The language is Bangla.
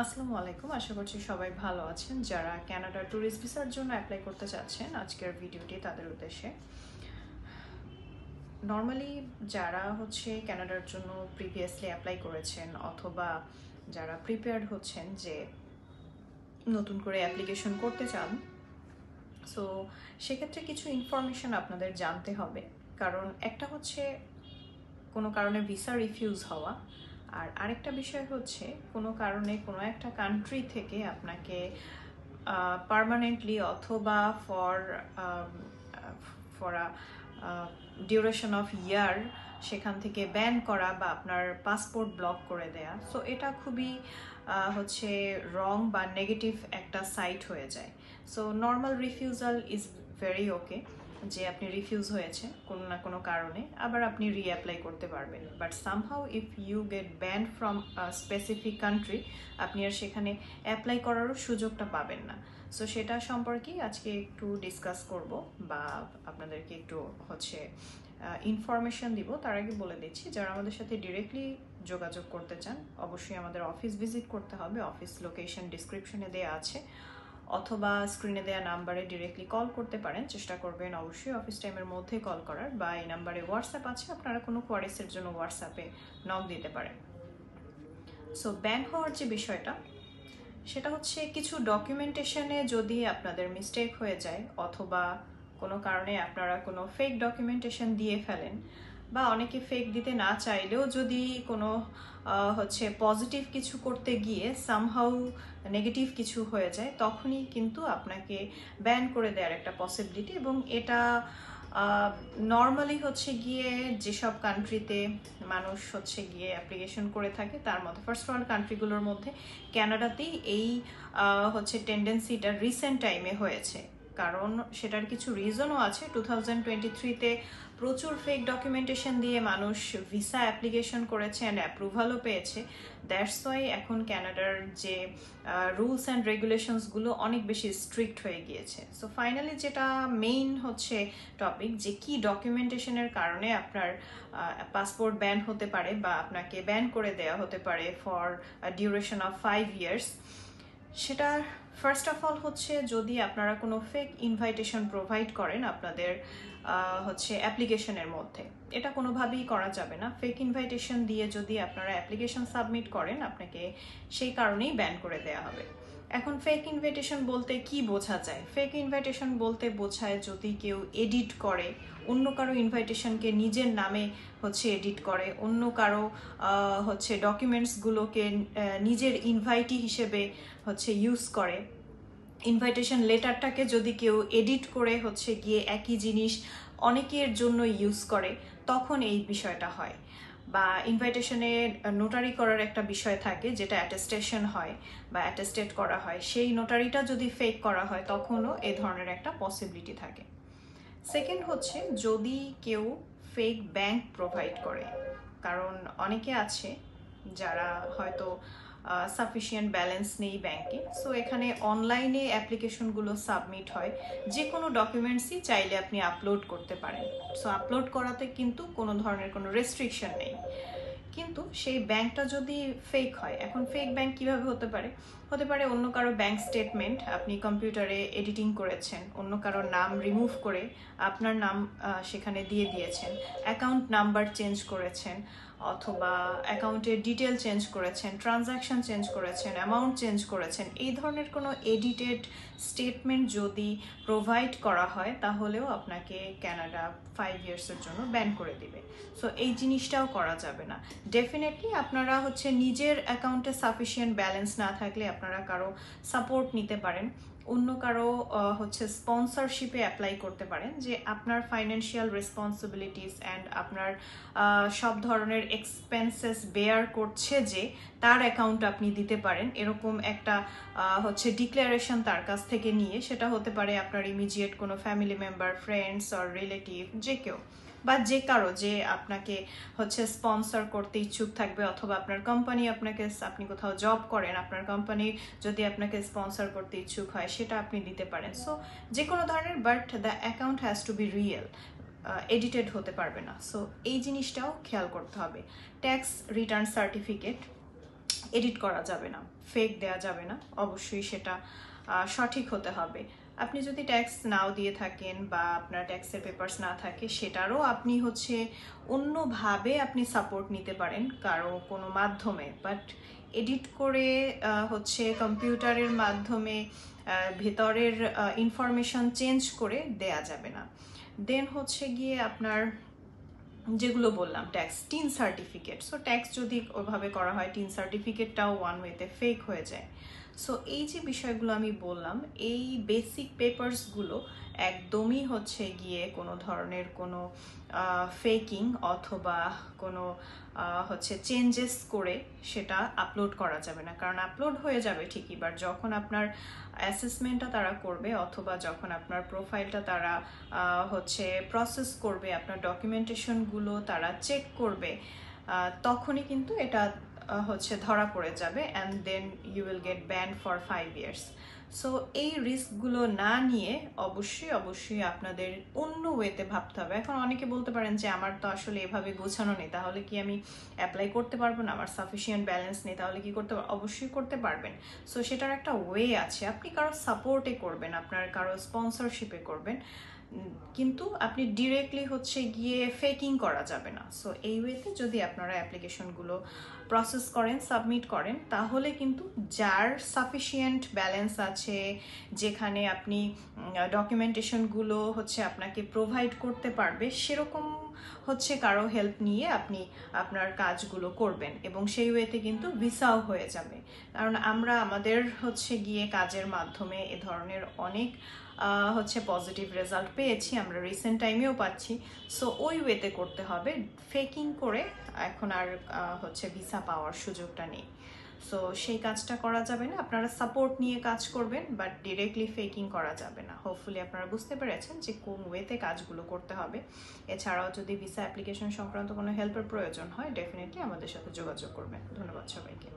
আসসালামু আলাইকুম। আশা করছি সবাই ভালো আছেন। যারা কানাডা ট্যুরিস্ট ভিসার জন্য অ্যাপ্লাই করতে চাচ্ছেন, আজকের ভিডিওটি তাদের উদ্দেশ্যে। নর্মালি যারা কানাডার জন্য প্রিভিয়াসলি অ্যাপ্লাই করেছেন অথবা যারা প্রিপেয়ার্ড হচ্ছেন যে নতুন করে অ্যাপ্লিকেশন করতে চান, সো সেক্ষেত্রে কিছু ইনফরমেশন আপনাদের জানতে হবে। কারণ একটা হচ্ছে কোনো কারণে ভিসা রিফিউজ হওয়া, আর আরেকটা বিষয় হচ্ছে কোনো কারণে কোনো একটা কান্ট্রি থেকে আপনাকে পার্মানেন্টলি অথবা ফর ডিউরেশন অফ ইয়ার সেখান থেকে ব্যান করা বা আপনার পাসপোর্ট ব্লক করে দেয়া। সো এটা খুবই রং বা নেগেটিভ একটা সাইট হয়ে যায়। So normal refusal is very ওকে, যে আপনি রিফিউজ হয়েছে কোনো না কোনো কারণে, আবার আপনি রিঅ্যাপ্লাই করতে পারবেন। But somehow if you get banned from specific country, আপনি আর সেখানে অ্যাপ্লাই করারও সুযোগটা পাবেন না। সো সেটা সম্পর্কে আজকে একটু ডিসকাস করব বা আপনাদেরকে একটু ইনফরমেশন দিব। তার আগে বলে দিচ্ছি, যারা আমাদের সাথে ডিরেক্টলি যোগাযোগ করতে চান অবশ্যই আমাদের অফিস ভিজিট করতে হবে। অফিস লোকেশন ডিসক্রিপশনে দেওয়া আছে, অথবা স্ক্রিনে দেওয়া নাম্বারে ডিরেক্টলি কল করতে পারেন। চেষ্টা করবেন অবশ্যই অফিস টাইমের মধ্যে কল করার, বা এই নাম্বারে হোয়াটসঅ্যাপ আছে, আপনারা কোনো কোয়ারিজের জন্য হোয়াটসঅ্যাপে নক দিতে পারেন। সো ব্যান হওয়ার যে বিষয়টা, সেটা হচ্ছে কিছু ডকুমেন্টেশনে যদি আপনাদের মিস্টেক হয়ে যায় অথবা কোনো কারণে আপনারা কোনো ফেক ডকুমেন্টেশন দিয়ে ফেলেন, বা অনেকে ফেক দিতে না চাইলেও যদি কোনো পজিটিভ কিছু করতে গিয়ে সামহাউ নেগেটিভ কিছু হয়ে যায়, তখনই কিন্তু আপনাকে ব্যান করে দেওয়ার একটা পসিবিলিটি। এবং এটা নর্মালি গিয়ে যেসব কান্ট্রিতে মানুষ গিয়ে অ্যাপ্লিকেশন করে থাকে তার মধ্যে ফার্স্ট ওয়ার্ল্ড কান্ট্রিগুলোর মধ্যে কানাডাতেই এই টেন্ডেন্সিটা রিসেন্ট টাইমে হয়েছে। কারণ সেটার কিছু রিজনও আছে। 2023-তে প্রচুর ফেক ডকুমেন্টেশন দিয়ে মানুষ ভিসা অ্যাপ্লিকেশন করেছে অ্যান্ড অ্যাপ্রুভালও পেয়েছে। দ্যাটস ওয়াই এখন কানাডার যে রুলস অ্যান্ড রেগুলেশনসগুলো অনেক বেশি স্ট্রিক্ট হয়ে গিয়েছে। সো ফাইনালি যেটা মেইন টপিক, যে কি ডকুমেন্টেশনের কারণে আপনার পাসপোর্ট ব্যান হতে পারে বা আপনাকে ব্যান করে দেওয়া হতে পারে ফর ডিউরেশন অফ 5 ইয়ার্স, সেটা ফার্স্ট অফ অল যদি আপনারা কোনো ফেক ইনভাইটেশন প্রোভাইড করেন আপনাদের অ্যাপ্লিকেশনের মধ্যে, এটা কোনোভাবেই করা যাবে না। ফেক ইনভাইটেশন দিয়ে যদি আপনারা অ্যাপ্লিকেশন সাবমিট করেন, আপনাকে সেই কারণেই ব্যান করে দেওয়া হবে। এখন ফেক ইনভাইটেশন বলতে কি বোঝা যায়? ফেক ইনভাইটেশন বলতে বোঝায় যদি কেউ এডিট করে, অন্য কারো ইনভাইটেশনকে নিজের নামে এডিট করে, অন্য কারো ডকুমেন্টসগুলোকে নিজের ইনভাইটি হিসেবে ইউজ করে, ইনভাইটেশন লেটারটাকে যদি কেউ এডিট করে গিয়ে একই জিনিস অনেকের জন্য ইউজ করে, তখন এই বিষয়টা হয়। বা ইনভাইটেশনে নোটারি করার একটা বিষয় থাকে, যেটা অ্যাটেস্টেশন হয় বা অ্যাটেস্টেড করা হয়, সেই নোটারিটা যদি ফেক করা হয় তখনও এ ধরনের একটা পসিবিলিটি থাকে। সেকেন্ড যদি কেউ ফেক ব্যাংক প্রোভাইড করে, কারণ অনেকে আছে যারা হয়তো সাফিসিয়েন্ট ব্যালেন্স নেই ব্যাংকে। সো এখানে অনলাইনে অ্যাপ্লিকেশনগুলো সাবমিট হয়, যে কোনো ডকুমেন্টসই চাইলে আপনি আপলোড করতে পারেন। সো আপলোড করাতে কিন্তু কোনো ধরনের কোনো রেস্ট্রিকশন নেই, কিন্তু সেই ব্যাংকটা যদি ফেক হয়। এখন ফেক ব্যাংক কিভাবে হতে পারে? হতে পারে অন্য কারো ব্যাংক স্টেটমেন্ট আপনি কম্পিউটারে এডিটিং করেছেন, অন্য কারো নাম রিমুভ করে আপনার নাম সেখানে দিয়ে দিয়েছেন, অ্যাকাউন্ট নাম্বার চেঞ্জ করেছেন, অথবা অ্যাকাউন্টের ডিটেল চেঞ্জ করেছেন, ট্রানজ্যাকশন চেঞ্জ করেছেন, অ্যামাউন্ট চেঞ্জ করেছেন। এই ধরনের কোনো এডিটেড স্টেটমেন্ট যদি প্রোভাইড করা হয়, তাহলেও আপনাকে কানাডা 5 ইয়ার্সের জন্য ব্যান করে দিবে। সো এই জিনিসটাও করা যাবে না। ডেফিনেটলি আপনারা নিজের অ্যাকাউন্টে সাফিসিয়েন্ট ব্যালেন্স না থাকলে আপনারা কারো সাপোর্ট নিতে পারেন, অন্য কারো স্পন্সরশিপে অ্যাপ্লাই করতে পারেন, যে আপনার ফাইন্যান্সিয়াল রেসপন্সিবিলিটিস অ্যান্ড আপনার সব ধরনের এক্সপেন্সেস বেয়ার করছে যে তার অ্যাকাউন্ট আপনি দিতে পারেন, এরকম একটা ডিক্লারেশন তার কাছ থেকে নিয়ে, সেটা হতে পারে আপনার ইমিডিয়েট কোনো family member, friends or relative, যে কেউ বা যে কারো যে আপনাকে স্পন্সর করতে ইচ্ছুক থাকবে, অথবা আপনার কোম্পানি আপনি কোথাও জব করেন, আপনার কোম্পানি যদি আপনাকে স্পন্সর করতে ইচ্ছুক হয়, সেটা আপনি দিতে পারেন। সো যে কোনো ধরনের, but the account has to be real, edited হতে পারবে না। সো এই জিনিসটাও খেয়াল করতে হবে। ট্যাক্স রিটার্ন সার্টিফিকেট এডিট করা যাবে না, ফেক দেয়া যাবে না, অবশ্যই সেটা সঠিক হতে হবে। আপনি যদি ট্যাক্স নাও দিয়ে থাকেন বা আপনার ট্যাক্সের পেপারস না থাকে, সেটারও আপনি হচ্ছে অন্যভাবে আপনি সাপোর্ট নিতে পারেন কারো কোনো মাধ্যমে, বাট এডিট করে হচ্ছে কম্পিউটারের মাধ্যমে ভেতরের ইনফরমেশন চেঞ্জ করে দেয়া যাবে না। দেন হচ্ছে গিয়ে আপনার যেগুলো বললাম tax tin certificate, so tax যদি ওভাবে করা হয় টিন সার্টিফিকেটটাও ওয়ান ওয়েতে ফেক হয়ে যায়। সো এই যে বিষয়গুলো আমি বললাম, এই বেসিক পেপারসগুলো একদমই হচ্ছে গিয়ে কোনো ধরনের কোনো ফেকিং অথবা কোনো হচ্ছে চেঞ্জেস করে সেটা আপলোড করা যাবে না, কারণ আপলোড হয়ে যাবে ঠিকই, বাট যখন আপনার অ্যাসেসমেন্টটা তারা করবে অথবা যখন আপনার প্রোফাইলটা তারা হচ্ছে প্রসেস করবে, আপনার ডকুমেন্টেশনগুলো তারা চেক করবে, তখনই কিন্তু এটা হচ্ছে ধরা পড়ে যাবে, and then you will get banned for 5 years. So এই রিস্কগুলো না নিয়ে অবশ্যই আপনাদের অন্য ওয়েতে ভাবতে হবে। এখন অনেকে বলতে পারেন যে আমার তো আসলে এভাবে গোছানো নেই, তাহলে কি আমি অ্যাপ্লাই করতে পারবো না, আমার সাফিসিয়েন্ট ব্যালেন্স নেই, তাহলে কি করতে পারবো? অবশ্যই করতে পারবেন। সো সেটার একটা ওয়ে আছে, আপনি কারো সাপোর্টে করবেন, আপনার কারো স্পন্সরশিপে করবেন, কিন্তু আপনি ডিরেক্টলি হচ্ছে গিয়ে ফেকিং করা যাবে না। সো এই ওয়েতে যদি আপনারা অ্যাপ্লিকেশনগুলো প্রসেস করেন, সাবমিট করেন, তাহলে কিন্তু যার সাফিসিয়েন্ট ব্যালেন্স আছে, যেখানে আপনি ডকুমেন্টেশনগুলো হচ্ছে আপনাকে প্রোভাইড করতে পারবে, সেরকম হচ্ছে কারো হেল্প নিয়ে আপনি আপনার কাজগুলো করবেন, এবং সেই ওয়েতে কিন্তু ভিসাও হয়ে যাবে। কারণ আমরা আমাদের হচ্ছে গিয়ে কাজের মাধ্যমে এ ধরনের অনেক হচ্ছে পজিটিভ রেজাল্ট পেয়েছি, আমরা রিসেন্ট টাইমেও পাচ্ছি। সো ওই ওয়েতে করতে হবে, ফেকিং করে এখন আর হচ্ছে ভিসা পাওয়ার সুযোগটা নেই। সো সেই কাজটা করা যাবে না, আপনারা সাপোর্ট নিয়ে কাজ করবেন, বাট ডিরেক্টলি ফেকিং করা যাবে না। হোপফুলি আপনারা বুঝতে পেরেছেন যে কোন ওয়েতে কাজগুলো করতে হবে। এছাড়াও যদি ভিসা অ্যাপ্লিকেশন সংক্রান্ত কোনো হেল্পের প্রয়োজন হয়, ডেফিনেটলি আমাদের সাথে যোগাযোগ করবেন। ধন্যবাদ সবাইকে।